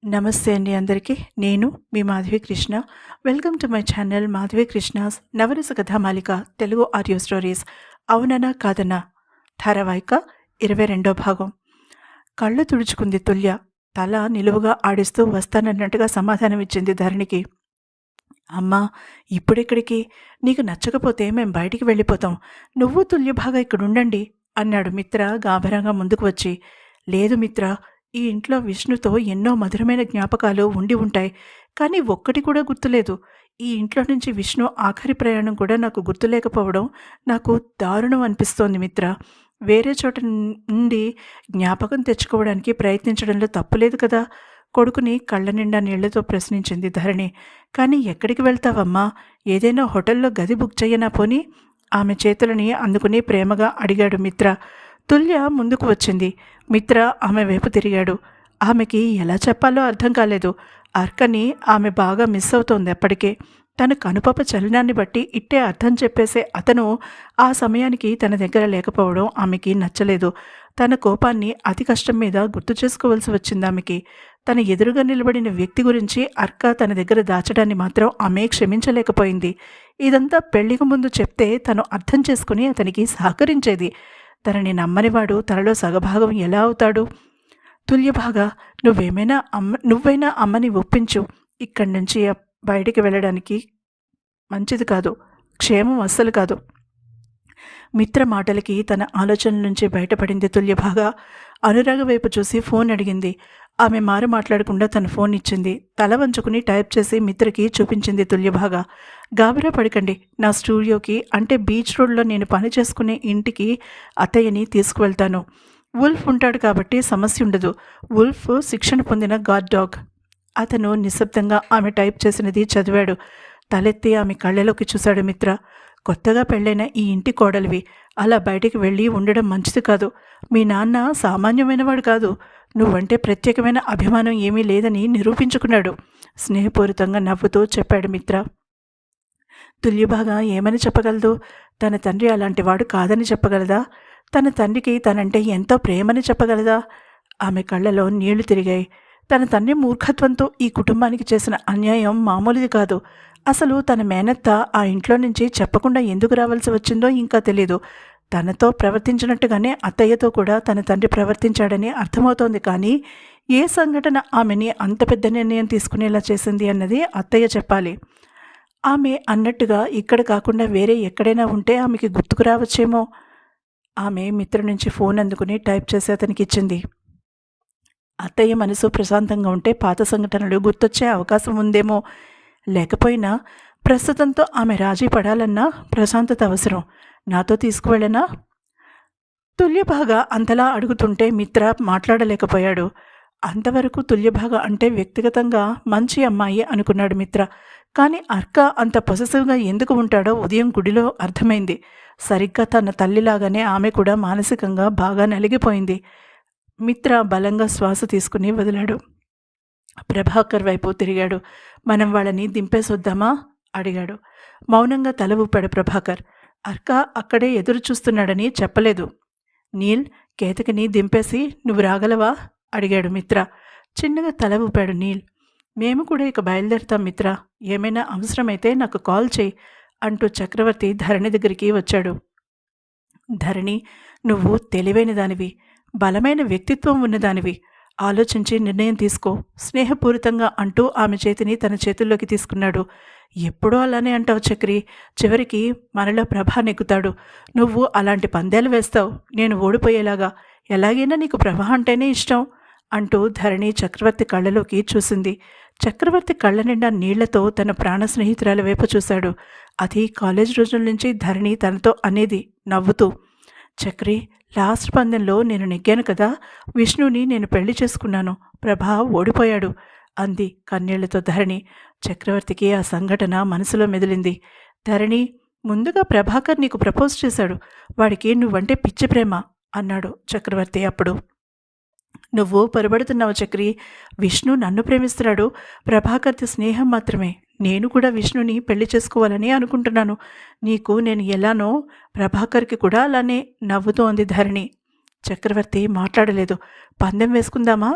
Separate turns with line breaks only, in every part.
నమస్తే అండి అందరికీ. నేను మీ Madhavi Krishna. Welcome to my channel Madhavi Krishna's Navarasa Kathamalika Telugu audio stories. అవుననా కాదనా ధారావాహిక 22వ భాగం. కళ్ళు తుడుచుకుంది తుల్య. తల నిలువుగా ఆడిస్తూ వస్తానన్నట్టుగా సమాధానమిచ్చింది ధరణికి. అమ్మా, ఇప్పుడెక్కడికి? నీకు నచ్చకపోతే మేం బయటికి వెళ్ళిపోతాం. నువ్వు తుల్యభాగా ఇక్కడుండండి అన్నాడు మిత్ర గాభరంగా ముందుకు వచ్చి. లేదు మిత్ర, ఈ ఇంట్లో విష్ణుతో ఎన్నో మధురమైన జ్ఞాపకాలు ఉండి ఉంటాయి, కానీ ఒక్కటి కూడా గుర్తులేదు. ఈ ఇంట్లో నుంచి విష్ణు ఆఖరి ప్రయాణం కూడా నాకు గుర్తులేకపోవడం నాకు దారుణం అనిపిస్తోంది మిత్ర. వేరే చోట నుండి జ్ఞాపకం తెచ్చుకోవడానికి ప్రయత్నించడంలో తప్పులేదు కదా? కొడుకుని కళ్ళ నిండా నీళ్లతో ప్రశ్నించింది ధరణి. కానీ ఎక్కడికి వెళ్తావమ్మా? ఏదైనా హోటల్లో గది బుక్ చెయ్యనా పోనీ? ఆమె చేతులని అందుకుని ప్రేమగా అడిగాడు మిత్ర. తుల్య ముందుకు వచ్చింది. మిత్ర ఆమె వైపు తిరిగాడు. ఆమెకి ఎలా చెప్పాలో అర్థం కాలేదు. అర్కని ఆమె బాగా మిస్ అవుతోంది అప్పటికే. తన కనుపాప చలనాన్ని బట్టి ఇట్టే అర్థం చెప్పేసే అతను ఆ సమయానికి తన దగ్గర లేకపోవడం ఆమెకి నచ్చలేదు. తన కోపాన్ని అతి కష్టం మీద గుర్తు చేసుకోవలసి వచ్చింది ఆమెకి. తన ఎదురుగా నిలబడిన వ్యక్తి గురించి అర్క తన దగ్గర దాచడాన్ని మాత్రం ఆమె క్షమించలేకపోయింది. ఇదంతా పెళ్లికి ముందు చెప్తే తను అర్థం చేసుకుని అతనికి సహకరించేది. తనని నమ్మనివాడు తనలో సగభాగం ఎలా అవుతాడు? తుల్యభాగా, నువ్వైనా అమ్మని ఒప్పించు. ఇక్కడి నుంచి బయటికి వెళ్ళడానికి మంచిది కాదు, క్షేమం అస్సలు కాదు. మిత్ర మాటలకి తన ఆలోచనల నుంచి బయటపడింది తుల్యభాగా. అనురాగ వైపు చూసి ఫోన్ అడిగింది. ఆమె మారు మాట్లాడకుండా తన ఫోన్ ఇచ్చింది. తల వంచుకుని టైప్ చేసి మిత్రకి చూపించింది తుల్యభాగా. గాబరా పడకండి, నా స్టూడియోకి అంటే బీచ్ రోడ్లో నేను పని చేసుకునే ఇంటికి అత్తయ్యని తీసుకువెళ్తాను. వుల్ఫ్ ఉంటాడు కాబట్టి సమస్య ఉండదు. వుల్ఫ్ శిక్షణ పొందిన గాడ్ డాగ్. అతను నిశ్శబ్దంగా ఆమె టైప్ చేసినది చదివాడు. తలెత్తి ఆమె కళ్ళలోకి చూశాడు మిత్ర. కొత్తగా పెళ్ళైన ఈ ఇంటి కోడలివి, అలా బయటికి వెళ్ళి ఉండడం మంచిది కాదు. మీ నాన్న సామాన్యమైనవాడు కాదు. నువ్వంటే ప్రత్యేకమైన అభిమానం ఏమీ లేదని నిరూపించుకున్నాడు. స్నేహపూరితంగా నవ్వుతూ చెప్పాడు మిత్ర. తుల్యభాగా ఏమని చెప్పగలదు? తన తండ్రి అలాంటివాడు కాదని చెప్పగలదా? తన తండ్రికి తనంటే ఎంతో ప్రేమని చెప్పగలదా? ఆమె కళ్ళలో నీళ్లు తిరిగాయి. తన తండ్రి మూర్ఖత్వంతో ఈ కుటుంబానికి చేసిన అన్యాయం మామూలుది కాదు. అసలు తన మేనత్త ఆ ఇంట్లో నుంచి చెప్పకుండా ఎందుకు రావాల్సి వచ్చిందో ఇంకా తెలీదు. తనతో ప్రవర్తించినట్టుగానే అత్తయ్యతో కూడా తన తండ్రి ప్రవర్తించాడని అర్థమవుతోంది. కానీ ఏ సంఘటన ఆమెని అంత పెద్ద నిర్ణయం తీసుకునేలా చేసింది అన్నది అత్తయ్య చెప్పాలి. ఆమె అన్నట్టుగా ఇక్కడ కాకుండా వేరే ఎక్కడైనా ఉంటే ఆమెకి గుర్తుకు రావచ్చేమో. ఆమె మిత్ర నుంచి ఫోన్ అందుకుని టైప్ చేసి అతనికి ఇచ్చింది. అత్తయ్య మనసు ప్రశాంతంగా ఉంటే పాత సంఘటనలు గుర్తొచ్చే అవకాశం ఉందేమో. లేకపోయినా ప్రస్తుతంతో ఆమె రాజీ పడాలన్నా ప్రశాంతత అవసరం. నాతో తీసుకువెళ్ళనా? తుల్యభాగా అంతలా అడుగుతుంటే మిత్ర మాట్లాడలేకపోయాడు. అంతవరకు తుల్యభాగా అంటే వ్యక్తిగతంగా మంచి అమ్మాయి అనుకున్నాడు మిత్ర. కానీ అర్క అంత పొసెసివ్గా ఎందుకు ఉంటాడో ఉదయం గుడిలో అర్థమైంది. సరిగ్గా తన తల్లిలాగానే ఆమె కూడా మానసికంగా బాగా నలిగిపోయింది. మిత్ర బలంగా శ్వాస తీసుకుని వదిలాడు. ప్రభాకర్ వైపు తిరిగాడు. మనం వాళ్ళని దింపేసొద్దామా అడిగాడు. మౌనంగా తల ఊపాడు ప్రభాకర్. అర్క అక్కడే ఎదురు చూస్తున్నాడని చెప్పలేదు. నీల్, కేతకిని దింపేసి నువ్వు రాగలవా అడిగాడు మిత్ర. చిన్నగా తల ఊపాడు నీల్. మేము కూడా ఇక బయలుదేరుతాం మిత్ర. ఏమైనా అవసరమైతే నాకు కాల్ చేయి అంటూ చక్రవర్తి ధరణి దగ్గరికి వచ్చాడు. ధరణి, నువ్వు తెలివైన దానివి, బలమైన వ్యక్తిత్వం ఉన్నదానివి. ఆలోచించి నిర్ణయం తీసుకో స్నేహపూరితంగా అంటూ ఆమె చేతిని తన చేతుల్లోకి తీసుకున్నాడు. ఎప్పుడూ అలానే అంటావు చక్రి. చివరికి మనలో ప్రభా నెక్కుతాడు. నువ్వు అలాంటి పందేలు వేస్తావు, నేను ఓడిపోయేలాగా. ఎలాగైనా నీకు ప్రభా అంటేనే ఇష్టం అంటూ ధరణి చక్రవర్తి కళ్ళలోకి చూసింది. చక్రవర్తి కళ్ళ నిండా నీళ్లతో తన ప్రాణ స్నేహితురాల వైపు చూశాడు. అది కాలేజ్ రోజుల నుంచి ధరణి తనతో అనేది నవ్వుతూ. చక్రి, లాస్ట్ పందెంలో నేను నెగ్గాను కదా, విష్ణుని నేను పెళ్లి చేసుకున్నాను, ప్రభా ఓడిపోయాడు అంది కన్నీళ్లతో ధరణి. చక్రవర్తికి ఆ సంఘటన మనసులో మెదిలింది. ధరణి, ముందుగా ప్రభాకర్ నీకు ప్రపోజ్ చేశాడు. వాడికి నువ్వంటే పిచ్చి ప్రేమ అన్నాడు చక్రవర్తి అప్పుడు. నువ్వు పొరబడుతున్నావు చక్రి. విష్ణు నన్ను ప్రేమిస్తున్నాడు, ప్రభాకర్ది స్నేహం మాత్రమే. నేను కూడా విష్ణుని పెళ్లి చేసుకోవాలని అనుకుంటున్నాను. నీకు నేను ఎలానో ప్రభాకర్కి కూడా అలానే నవ్వుతూ అంది ధరణి. చక్రవర్తి మాట్లాడలేదు. పందెం వేసుకుందామా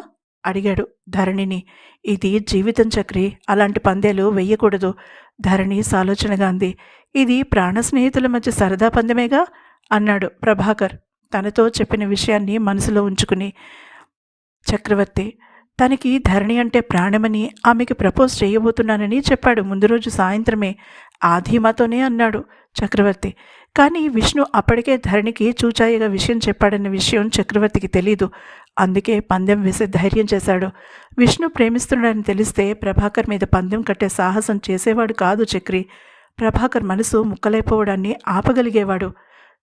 అడిగాడు ధరణిని. ఇది జీవితం చక్రి, అలాంటి పందేలు వెయ్యకూడదు. ధరణి సాలోచనగా అంది. ఇది ప్రాణ స్నేహితుల మధ్య సరదా పందెమేగా అన్నాడు ప్రభాకర్ తనతో చెప్పిన విషయాన్ని మనసులో ఉంచుకుని. చక్రవర్తి తనకి ధరణి అంటే ప్రాణమని, ఆమెకి ప్రపోజ్ చేయబోతున్నానని చెప్పాడు ముందు రోజు సాయంత్రమే. ఆ ధీమాతోనే అన్నాడు చక్రవర్తి. కానీ విష్ణు అప్పటికే ధరణికి చూచాయిగా విషయం చెప్పాడన్న విషయం చక్రవర్తికి తెలీదు. అందుకే పందెం వేసే ధైర్యం చేశాడు. విష్ణు ప్రేమిస్తున్నాడని తెలిస్తే ప్రభాకర్ మీద పందెం కట్టే సాహసం చేసేవాడు కాదు చక్రి. ప్రభాకర్ మనసు ముక్కలైపోవడాన్ని ఆపగలిగేవాడు.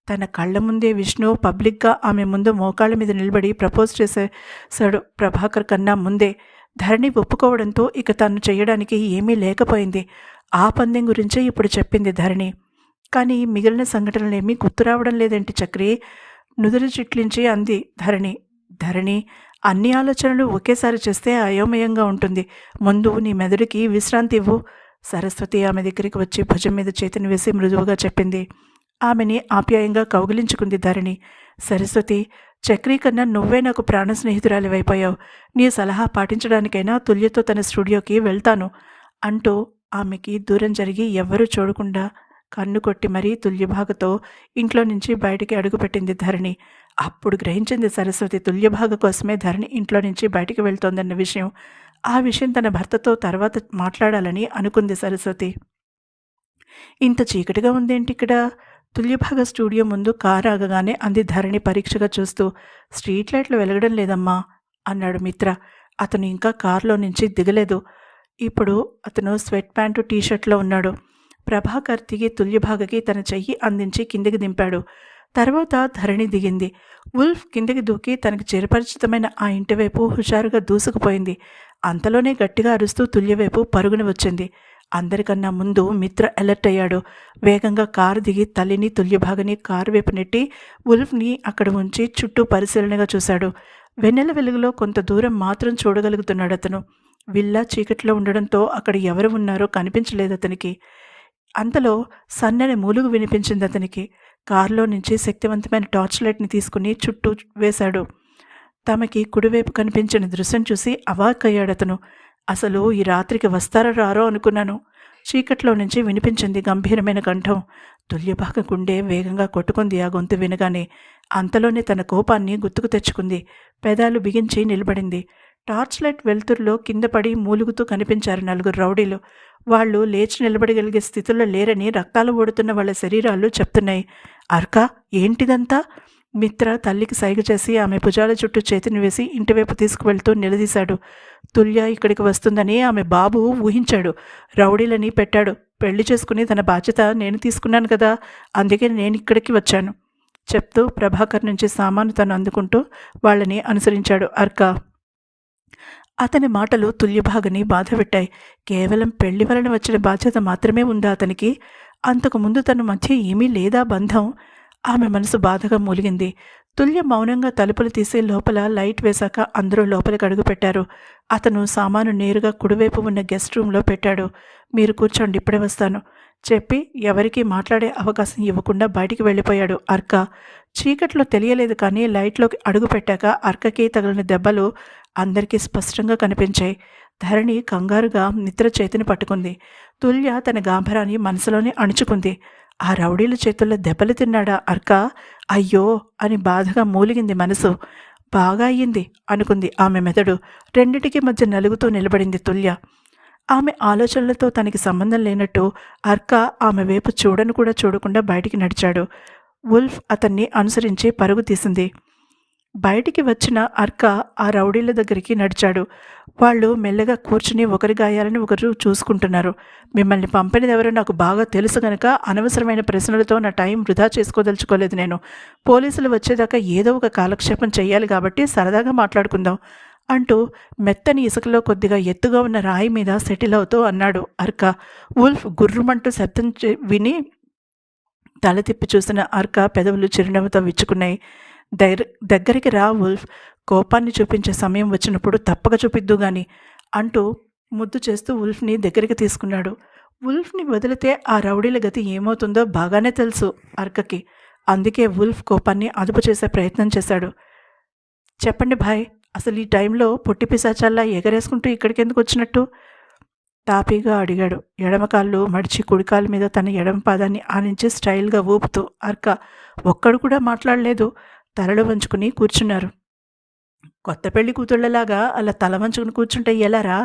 తన కళ్ళ ముందే విష్ణు పబ్లిక్గా ఆమె ముందు మోకాళ్ళ మీద నిలబడి ప్రపోజ్ చేసేశాడు. ప్రభాకర్ కన్నా ముందే ధరణి ఒప్పుకోవడంతో ఇక తను చేయడానికి ఏమీ లేకపోయింది. ఆ పందెం గురించే ఇప్పుడు చెప్పింది ధరణి. కానీ మిగిలిన సంఘటనలేమీ గుర్తురావడం లేదేంటి చక్రి? నుదురు చిట్లించి అంది ధరణి. ధరణి అన్ని ఆలోచనలు ఒకేసారి చేస్తే అయోమయంగా ఉంటుంది. ముందు నీ మెదడుకి విశ్రాంతి ఇవ్వు. సరస్వతి ఆమె దగ్గరికి వచ్చి భుజం మీద చేతిని వేసి మృదువుగా చెప్పింది. ఆమెని ఆప్యాయంగా కౌగిలించుకుంది ధరణి. సరస్వతి, చక్రీ కన్నా నువ్వే నాకు ప్రాణ స్నేహితురాలివైపోయావు. నీ సలహా పాటించడానికైనా తుల్యతో తన స్టూడియోకి వెళ్తాను అంటూ ఆమెకి దూరం జరిగి ఎవ్వరూ చూడకుండా కన్ను కొట్టి మరీ తుల్యభాగతో ఇంట్లో నుంచి బయటికి అడుగుపెట్టింది ధరణి. అప్పుడు గ్రహించింది సరస్వతి తుల్యభాగ కోసమే ధరణి ఇంట్లో నుంచి బయటికి వెళ్తోందన్న విషయం. ఆ విషయం తన భర్తతో తర్వాత మాట్లాడాలని అనుకుంది సరస్వతి. ఇంత చీకటిగా ఉందేంటి ఇక్కడ? తుల్యభాగ స్టూడియో ముందు కారు ఆగగానే అంది ధరణి పరీక్షగా చూస్తూ. స్ట్రీట్ లైట్లు వెలగడం లేదమ్మా అన్నాడు మిత్ర. అతను ఇంకా కారులో నుంచి దిగలేదు. ఇప్పుడు అతను స్వెట్ ప్యాంటు టీషర్ట్లో ఉన్నాడు. ప్రభాకర్ దిగి తుల్యభాగకి తన చెయ్యి అందించి కిందికి దింపాడు. తర్వాత ధరణి దిగింది. ఉల్ఫ్ కిందికి దూకి తనకు చిరపరిచితమైన ఆ ఇంటివైపు హుషారుగా దూసుకుపోయింది. అంతలోనే గట్టిగా అరుస్తూ తుల్యవైపు పరుగున వచ్చింది. అందరికన్నా ముందు మిత్ర అలర్ట్ అయ్యాడు. వేగంగా కారు దిగి తల్లిని తుల్యభాగని కారు వైపు నెట్టి ఉల్ఫ్ని అక్కడ ఉంచి చుట్టూ పరిశీలనగా చూశాడు. వెన్నెల వెలుగులో కొంత దూరం మాత్రం చూడగలుగుతున్నాడు అతను. విల్లా చీకట్లో ఉండడంతో అక్కడ ఎవరు ఉన్నారో కనిపించలేదు అతనికి. అంతలో సన్నని మూలుగు వినిపించింది అతనికి. కారులో నుంచి శక్తివంతమైన టార్చ్ లైట్ని తీసుకుని చుట్టూ వేశాడు. తమకి కుడివైపు కనిపించిన దృశ్యం చూసి అవాక్కయ్యాడతను. అసలు ఈ రాత్రికి వస్తారో రారో అనుకున్నాను. చీకట్లో నుంచి వినిపించింది గంభీరమైన కంఠం. తుల్యభాగ గుండె వేగంగా కొట్టుకుంది ఆ గొంతు వినగానే. అంతలోనే తన కోపాన్ని గుర్తుకు తెచ్చుకుంది. పెదాలు బిగించి నిలబడింది. టార్చ్ లైట్ వెలుతురులో కింద పడి మూలుగుతూ కనిపించారు నలుగురు రౌడీలు. వాళ్ళు లేచి నిలబడగలిగే స్థితిలో లేరని రక్తాలు ఓడుతున్న వాళ్ళ శరీరాలు చెప్తున్నాయి. అర్కా, ఏంటిదంతా? మిత్ర తల్లికి సైగ చేసి ఆమె భుజాల చుట్టూ చేతిని వేసి ఇంటివైపు తీసుకువెళ్తూ నిలదీశాడు. తుల్య ఇక్కడికి వస్తుందని ఆమె బాబు ఊహించాడు. రౌడీలని పెట్టాడు. పెళ్లి చేసుకుని తన బాధ్యత నేను తీసుకున్నాను కదా, అందుకే నేను ఇక్కడికి వచ్చాను చెప్తూ ప్రభాకర్ నుంచి సామాను తను అందుకుంటూ వాళ్ళని అనుసరించాడు అర్కా. అతని మాటలు తుల్యభాగని బాధపెట్టాయి. కేవలం పెళ్లి వలన వచ్చిన బాధ్యత మాత్రమే ఉందా అతనికి? అంతకుముందు తన మధ్య ఏమీ లేదా బంధం? ఆమె మనసు బాధగా మూలిగింది. తుల్య మౌనంగా తలుపులు తీసి లోపల లైట్ వేశాక అందరూ లోపలికి అడుగుపెట్టారు. అతను సామాను నేరుగా కుడివైపు ఉన్న గెస్ట్ రూమ్లో పెట్టాడు. మీరు కూర్చోండి, ఇప్పుడే వస్తాను చెప్పి ఎవరికీ మాట్లాడే అవకాశం ఇవ్వకుండా బయటికి వెళ్ళిపోయాడు అర్కా. చీకట్లో తెలియలేదు కానీ లైట్లోకి అడుగు పెట్టాక అర్కకి తగిలిన దెబ్బలు అందరికీ స్పష్టంగా కనిపించాయి. ధరణి కంగారుగా మిత్ర చేతిని పట్టుకుంది. తుల్య తన గాంభరాన్ని మనసులోనే అణుచుకుంది. ఆ రౌడీల చేతుల్లో దెబ్బలు తిన్నాడా అర్కా? అయ్యో అని బాధగా మూలిగింది మనసు. బాగా అయ్యింది అనుకుంది ఆమె మెదడు. రెండిటికి మధ్య నలుగుతూ నిలబడింది తుల్య. ఆమె ఆలోచనలతో తనకి సంబంధం లేనట్టు అర్కా ఆమె వైపు చూడను కూడా చూడకుండా బయటికి నడిచాడు. ఉల్ఫ్ అతన్ని అనుసరించి పరుగు తీసింది. బయటికి వచ్చిన అర్కా ఆ రౌడీల దగ్గరికి నడిచాడు. వాళ్ళు మెల్లగా కూర్చుని ఒకరి గాయాలని ఒకరు చూసుకుంటున్నారు. మిమ్మల్ని పంపినదెవరో నాకు బాగా తెలుసు గనక అనవసరమైన ప్రశ్నలతో నా టైం వృధా చేసుకోదలుచుకోలేదు నేను. పోలీసులు వచ్చేదాకా ఏదో ఒక కాలక్షేపం చెయ్యాలి కాబట్టి సరదాగా మాట్లాడుకుందాం అంటూ మెత్తని ఇసుకలో కొద్దిగా ఎత్తుగా ఉన్న రాయి మీద సెటిల్ అవుతూ అన్నాడు అర్కా. ఉల్ఫ్ గుర్రుమంటూ శబ్దం విని తల తిప్పి చూసిన అర్కా పెదవులు చిరునవ్వుతో విచ్చుకున్నాయి. దగ్గరికి రా ఉల్ఫ్, కోపాన్ని చూపించే సమయం వచ్చినప్పుడు తప్పక చూపిద్దు గాని అంటూ ముద్దు చేస్తూ ఉల్ఫ్ని దగ్గరికి తీసుకున్నాడు. ఉల్ఫ్ని వదిలితే ఆ రౌడీల గతి ఏమవుతుందో బాగానే తెలుసు అర్కకి. అందుకే ఉల్ఫ్ కోపాన్ని అదుపు చేసే ప్రయత్నం చేశాడు. చెప్పండి భాయ్ అసలు ఈ టైంలో పొట్టి పిశాచాల్లా ఎగరేసుకుంటూ ఇక్కడికెందుకు వచ్చినట్టు? తాపీగా అడిగాడు. ఎడమ కాళ్ళు మడిచి కుడికాలు మీద తన ఎడమ పాదాన్ని ఆనించి స్టైల్గా ఊపుతూ. అర్క ఒక్కడు కూడా మాట్లాడలేదు. తలలు వంచుకుని కూర్చున్నారు. కొత్త పెళ్లి కూతుళ్ళలాగా అలా తల వంచుకుని కూర్చుంటే ఎలారా?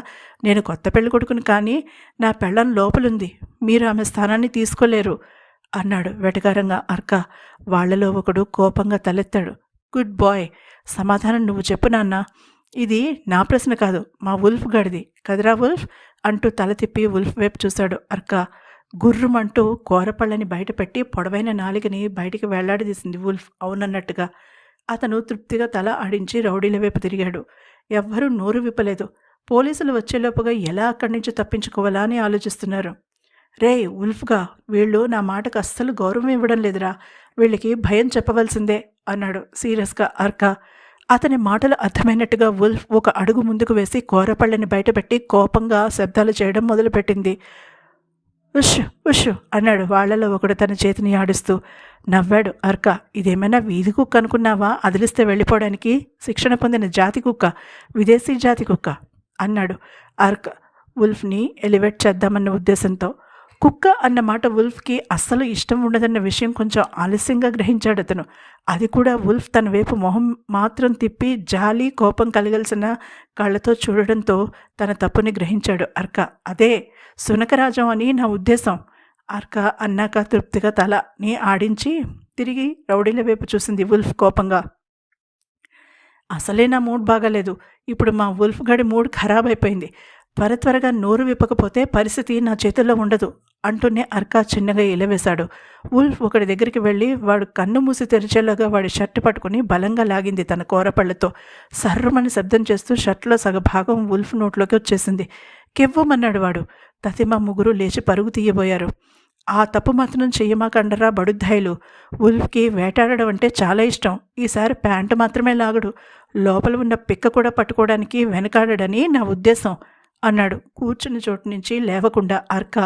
నేను కొత్త పెళ్లి కొడుకుని కానీ నా పెళ్ళం లోపలుంది. మీరు ఆమె స్థానాన్ని తీసుకోలేరు అన్నాడు వెటకారంగా అర్క. వాళ్లలో ఒకడు కోపంగా తలెత్తాడు. గుడ్ బాయ్, సమాధానం నువ్వు చెప్పు నాన్న. ఇది నా ప్రశ్న కాదు, మా వుల్ఫ్ గడిది కదరా వుల్ఫ్ అంటూ తల తిప్పి వుల్ఫ్ వైపు చూశాడు అర్క. గుర్రుమంటూ కూరపళ్ళని బయటపెట్టి పొడవైన నాలికని బయటికి వేళ్లాడదీసింది వుల్ఫ్ అవునన్నట్టుగా. అతను తృప్తిగా తల ఆడించి రౌడీల వైపు తిరిగాడు. ఎవ్వరూ నోరు విప్పలేదు. పోలీసులు వచ్చేలోపుగా ఎలా అక్కడి నుంచి తప్పించుకోవాలా అని ఆలోచిస్తున్నారు. రే వుల్ఫ్గా, వీళ్ళు నా మాటకు అస్సలు గౌరవం ఇవ్వడం లేదురా. వీళ్ళకి భయం చెప్పవలసిందే అన్నాడు సీరియస్గా అర్క. అతని మాటలు అర్థమైనట్టుగా వుల్ఫ్ ఒక అడుగు ముందుకు వేసి కూరపళ్ళని బయటపెట్టి కోపంగా శబ్దాలు చేయడం మొదలుపెట్టింది. ఉష్ ఉష్ అన్నాడు వాళ్లలో ఒకడు తన చేతిని ఆడిస్తూ. నవ్వాడు అర్క. ఇదేమైనా వీధి కుక్క అనుకున్నావా? అదిలిస్తే వెళ్ళిపోవడానికి శిక్షణ పొందిన జాతి కుక్క, విదేశీ జాతి కుక్క అన్నాడు అర్క వుల్ఫ్ని ఎలివేట్ చేద్దామన్న ఉద్దేశంతో. కుక్క అన్న మాట వుల్ఫ్కి అస్సలు ఇష్టం ఉండదన్న విషయం కొంచెం ఆలస్యంగా గ్రహించాడు అతను. అది కూడా వుల్ఫ్ తన వైపు మొహం మాత్రం తిప్పి జాలి కోపం కలగలిసిన కళ్ళతో చూడడంతో తన తప్పుని గ్రహించాడు అర్క. అదే సునకరాజం అని నా ఉద్దేశం అర్క అన్నాక తృప్తిగా తలని ఆడించి తిరిగి రౌడీల వైపు చూసింది వుల్ఫ్ కోపంగా. అసలే నా మూడ్ బాగాలేదు. ఇప్పుడు మా వుల్ఫ్ గడి మూడ్ ఖరాబ్ అయిపోయింది. త్వరగా నోరు విప్పకపోతే పరిస్థితి నా చేతుల్లో ఉండదు అంటూనే అర్క చిన్నగా ఎలవేశాడు. వుల్ఫ్ ఒకడి దగ్గరికి వెళ్ళి వాడు కన్ను మూసి తెరిచేలాగా వాడి షర్ట్ పట్టుకుని బలంగా లాగింది తన కూరపళ్లతో. సర్రమని శబ్దం చేస్తూ షర్ట్లో సగభాగం వుల్ఫ్ నోట్లోకి వచ్చేసింది. కెవ్వమన్నాడు వాడు. తతిమ ముగ్గురు లేచి పరుగు తీయబోయారు. ఆ తప్పు మాత్రం చెయ్యమాకండరా బడుద్దాయిలు. వుల్ఫ్కి వేటాడడం అంటే చాలా ఇష్టం. ఈసారి ప్యాంటు మాత్రమే లాగడు, లోపల ఉన్న పిక్క కూడా పట్టుకోవడానికి వెనకాడడని నా ఉద్దేశం అన్నాడు కూర్చున్న చోటు నుంచి లేవకుండా అర్క.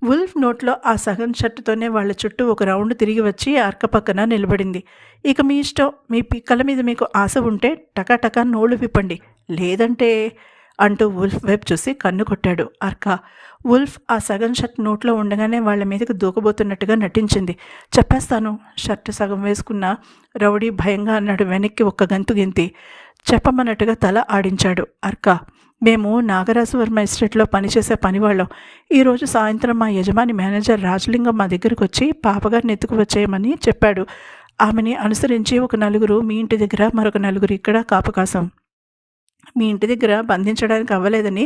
వుల్ఫ్ నోట్లో ఆ సగం షర్టుతోనే వాళ్ల చుట్టూ ఒక రౌండ్ తిరిగి వచ్చి అర్క పక్కన నిలబడింది. ఇక మీ ఇష్టం, మీ పిక్కల మీద మీకు ఆశ ఉంటే టకాటకా నోళ్లు విప్పండి, లేదంటే అంటూ వుల్ఫ్ వైపు చూసి కన్ను కొట్టాడు అర్క. వుల్ఫ్ ఆ సగం షర్ట్ నోట్లో ఉండగానే వాళ్ల మీదకి దూకబోతున్నట్టుగా నటించింది. చెప్పేస్తాను షర్టు సగం వేసుకున్న రౌడీ భయంగా అన్నాడు వెనక్కి ఒక్క గంతు గెంతి. చెప్పమన్నట్టుగా తల ఆడించాడు అర్క. మేము నాగరాజువర్మ ఎస్టేట్లో పనిచేసే పనివాళ్ళం. ఈరోజు సాయంత్రం మా యజమాని మేనేజర్ రాజలింగం మా దగ్గరకు వచ్చి పాపగారిని ఎత్తుకు వచ్చేయమని చెప్పాడు. ఆమెని అనుసరించి ఒక నలుగురు మీ ఇంటి దగ్గర, మరొక నలుగురు ఇక్కడ కాపకాసం. మీ ఇంటి దగ్గర బంధించడానికి అవ్వలేదని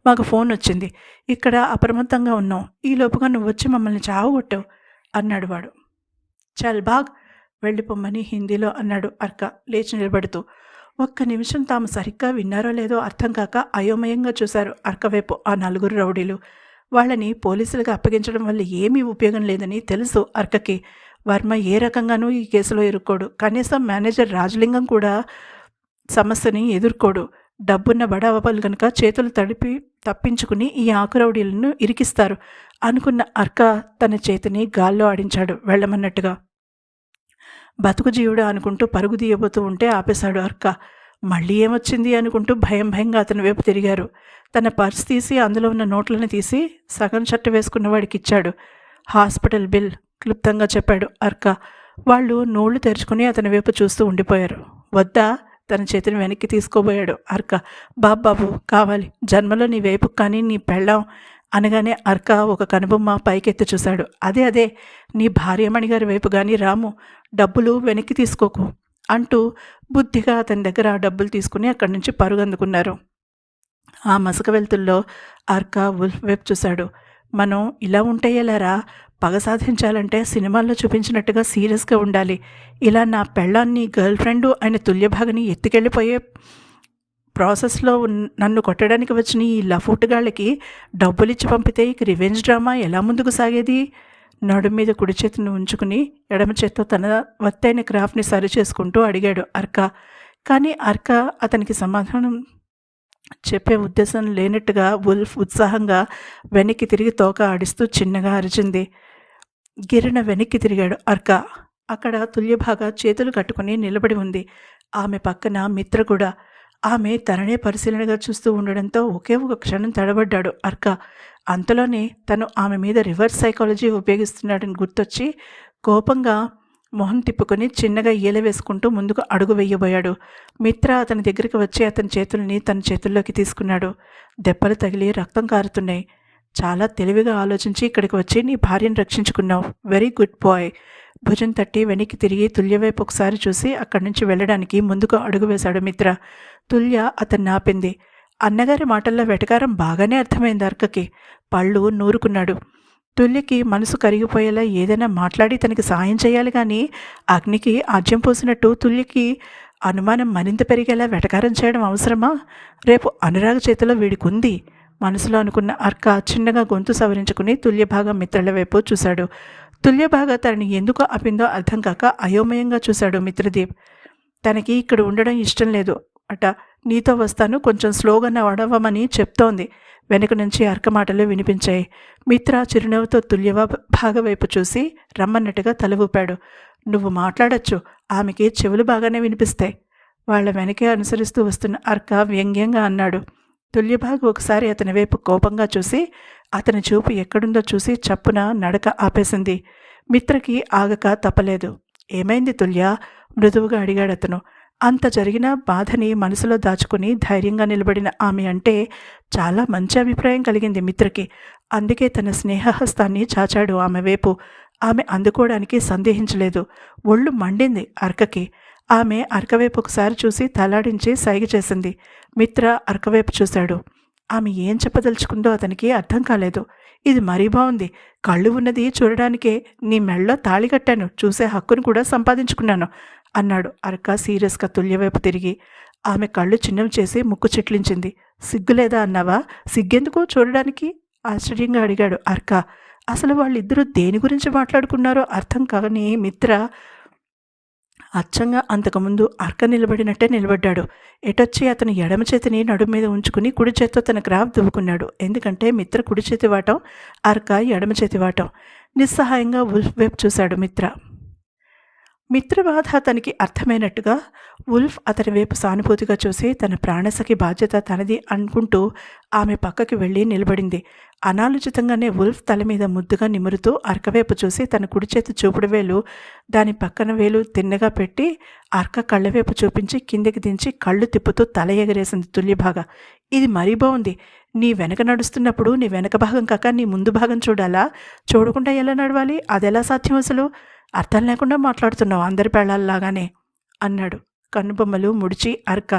మాకు ఫోన్ వచ్చింది. ఇక్కడ అప్రమత్తంగా ఉన్నాం. ఈ లోపుగా నువ్వు వచ్చి మమ్మల్ని చావగొట్టావు అన్నాడు వాడు. చల్ బాగ్, వెళ్ళిపోమ్మని హిందీలో అన్నాడు అర్క లేచి నిలబడుతూ. ఒక్క నిమిషం తాము సరిగ్గా విన్నారో లేదో అర్థం కాక అయోమయంగా చూశారు అర్క వైపు ఆ నలుగురు రౌడీలు. వాళ్ళని పోలీసులకు అప్పగించడం వల్ల ఏమీ ఉపయోగం లేదని తెలుసు అర్కకి. వర్మ ఏ రకంగానూ ఈ కేసులో ఇరుక్కోడు. కనీసం మేనేజర్ రాజలింగం కూడా సమస్యని ఎదుర్కోడు. డబ్బున్న బడావపాలు కనుక చేతులు తప్పించుకుని ఈ ఆకురౌడీలను ఇరికిస్తారు అనుకున్న అర్క తన చేతిని గాల్లో ఆడించాడు వెళ్ళమన్నట్టుగా. బతుకు జీవుడు అనుకుంటూ పరుగు తీయబోతూ ఉంటే ఆపేశాడు అర్క. మళ్ళీ ఏమొచ్చింది అనుకుంటూ భయంగా అతని వైపు తిరిగారు. తన పర్స్ తీసి అందులో ఉన్న నోట్లను తీసి సగం షర్టు వేసుకున్న వాడికి ఇచ్చాడు. హాస్పిటల్ బిల్ క్లుప్తంగా చెప్పాడు అర్క. వాళ్ళు నోళ్లు తెరుచుకుని అతని వైపు చూస్తూ ఉండిపోయారు. వద్దా? తన చేతిని వెనక్కి తీసుకోబోయాడు అర్క. బాబు కావాలి, జన్మలో నీ వైపు కానీ నీ పెళ్ళాం అనగానే అర్క ఒక కనుబొమ్మ పైకెత్తి చూశాడు. అదే నీ భార్యమణి గారి వైపు కానీ రాము, డబ్బులు వెనక్కి తీసుకోకు అంటూ బుద్ధిగా అతని దగ్గర ఆ డబ్బులు తీసుకుని అక్కడి నుంచి పరుగందుకున్నారు. ఆ మసక వెలుతుల్లో అర్క వుల్ఫ్ వైపు చూశాడు. మనం ఇలా ఉంటే ఎలారా? పగ సాధించాలంటే సినిమాల్లో చూపించినట్టుగా సీరియస్గా ఉండాలి. ఇలా నా పెళ్ళాన్ని గర్ల్ ఫ్రెండు అయిన తుల్యభాగని ఎత్తుకెళ్ళిపోయే ప్రాసెస్లో నన్ను కొట్టడానికి వచ్చిన ఈ లఫూటుగాళ్ళకి డబ్బులిచ్చి పంపితే ఇక రివెంజ్ డ్రామా ఎలా ముందుకు సాగేది? నడుం మీద కుడి చేతిని ఉంచుకుని ఎడమ చేత్తో తన వత్తైన క్రాఫ్ట్ని సరి చేసుకుంటూ అడిగాడు అర్క. కానీ అర్క అతనికి సమాధానం చెప్పే ఉద్దేశం లేనట్టుగా వుల్ఫ్ ఉత్సాహంగా వెనక్కి తిరిగి తోక ఆడిస్తూ చిన్నగా అరిచింది. గిరిన వెనక్కి తిరిగాడు అర్క. అక్కడ తుల్యభాగ చేతులు కట్టుకుని నిలబడి ఉంది. ఆమె పక్కన మిత్ర కూడా. ఆమె తననే పరిశీలనగా చూస్తూ ఉండడంతో ఒకే ఒక క్షణం తడబడ్డాడు అర్క. అంతలోనే తను ఆమె మీద రివర్స్ సైకాలజీ ఉపయోగిస్తున్నాడని గుర్తొచ్చి కోపంగా మొహం తిప్పుకొని చిన్నగా ఈల వేసుకుంటూ ముందుకు అడుగు వెయ్యబోయాడు. మిత్ర అతని దగ్గరికి వచ్చి అతని చేతుల్ని తన చేతుల్లోకి తీసుకున్నాడు. దెబ్బలు తగిలి రక్తం కారుతున్నాయి. చాలా తెలివిగా ఆలోచించి ఇక్కడికి వచ్చి నీ భార్యను రక్షించుకున్నావు. Very good bye. భుజం తట్టి వెనక్కి తిరిగి తుల్య వైపు ఒకసారి చూసి అక్కడి నుంచి వెళ్ళడానికి ముందుకు అడుగు వేశాడు మిత్ర. తుల్య అతన్ని ఆపింది. అన్నగారి మాటల్లో వెటకారం బాగానే అర్థమైంది అర్కకి. పళ్ళు నూరుకున్నాడు. తుల్యకి మనసు కరిగిపోయేలా ఏదైనా మాట్లాడి తనకి సాయం చేయాలి కానీ అగ్నికి ఆజ్యం పోసినట్టు తుల్యకి అనుమానం మరింత పెరిగేలా వెటకారం చేయడం అవసరమా? రేపు అనురాగ చేతిలో వీడికుంది మనసులో అనుకున్న అర్క చిన్నగా గొంతు సవరించుకుని తుల్యభాగ మిత్రుల వైపు చూశాడు. తుల్యభాగ తనని ఎందుకు ఆపిందో అర్థం కాక అయోమయంగా చూశాడు మిత్రదీప్. తనకి ఇక్కడ ఉండడం ఇష్టం లేదు అట. నీతో వస్తాను, కొంచెం స్లోగా నడవమని చెప్తోంది. వెనుక నుంచి అర్క మాటలు వినిపించాయి. మిత్ర చిరునవ్వుతో తుల్యభాగ వైపు చూసి రమ్మన్నట్టుగా తల ఊపాడు. నువ్వు మాట్లాడచ్చు, ఆమెకి చెవులు బాగానే వినిపిస్తాయి. వాళ్ల వెనకే అనుసరిస్తూ వస్తున్న అర్క వ్యంగ్యంగా అన్నాడు. తుల్యభాగ ఒకసారి అతని వైపు కోపంగా చూసి అతని చూపు ఎక్కడుందో చూసి చప్పున నడక ఆపేసింది. మిత్రకి ఆగక తప్పలేదు. ఏమైంది తుల్య? మృదువుగా అడిగాడు అతను. అంత జరిగిన బాధని మనసులో దాచుకుని ధైర్యంగా నిలబడిన ఆమె అంటే చాలా మంచి అభిప్రాయం కలిగింది మిత్రకి. అందుకే తన స్నేహహస్తాన్ని చాచాడు ఆమె వైపు. ఆమె అందుకోవడానికి సందేహించలేదు. ఒళ్ళు మండింది అర్కకి. ఆమె అర్కవైపు ఒకసారి చూసి తలాడించి సైగ చేసింది. మిత్ర అర్కవైపు చూశాడు. ఆమె ఏం చెప్పదలుచుకుందో అతనికి అర్థం కాలేదు. ఇది మరీ బాగుంది. కళ్ళు ఉన్నది చూడడానికే నీ మెళ్ళో తాళి కట్టాను, చూసే హక్కును కూడా సంపాదించుకున్నాను అన్నాడు అర్క సీరియస్గా తుల్యవైపు తిరిగి. ఆమె కళ్ళు చిన్నవి చేసి ముక్కు చిట్లించింది. సిగ్గులేదా అన్నావా? సిగ్గెందుకు చూడడానికి? ఆశ్చర్యంగా అడిగాడు అర్క. అసలు వాళ్ళిద్దరూ దేని గురించి మాట్లాడుకున్నారో అర్థం కాని మిత్ర అచ్చంగా అంతకుముందు అర్క నిలబడినట్టే నిలబడ్డాడు. ఎటొచ్చి అతను ఎడమ చేతిని నడుము మీద ఉంచుకుని కుడి చేత్తో తన గ్రాఫ్ దువ్వుకున్నాడు. ఎందుకంటే మిత్ర కుడి చేతి వాటం, అర్క ఎడమ చేతి వాటం. నిస్సహాయంగా ఉల్ఫ్ వైపు చూశాడు మిత్ర. మిత్ర బాధ అతనికి అర్థమైనట్టుగా ఉల్ఫ్ అతని వైపు సానుభూతిగా చూసి తన ప్రాణసఖి బాధ్యత తనది అనుకుంటూ ఆమె పక్కకి వెళ్ళి నిలబడింది. అనాలోచితంగానే ఉల్ఫ్ తల మీద ముద్దుగా నిమురుతూ అర్కవైపు చూసి తన కుడి చేతి చూపుడు వేలు దాని పక్కన వేలు తిన్నగా పెట్టి అర్క కళ్ళవైపు చూపించి కిందికి దించి కళ్ళు తిప్పుతూ తల ఎగరేసింది తుల్యభాగ. ఇది మరీ బాగుంది. నీ వెనక నడుస్తున్నప్పుడు నీ వెనక భాగం కాక నీ ముందు భాగం చూడాలా? చూడకుండా ఎలా నడవాలి? అదెలా సాధ్యం అసలు? అర్థం లేకుండా మాట్లాడుతున్నావు అందరి పెళ్ళాల్లాగానే అన్నాడు కన్నుబొమ్మలు ముడిచి అర్క.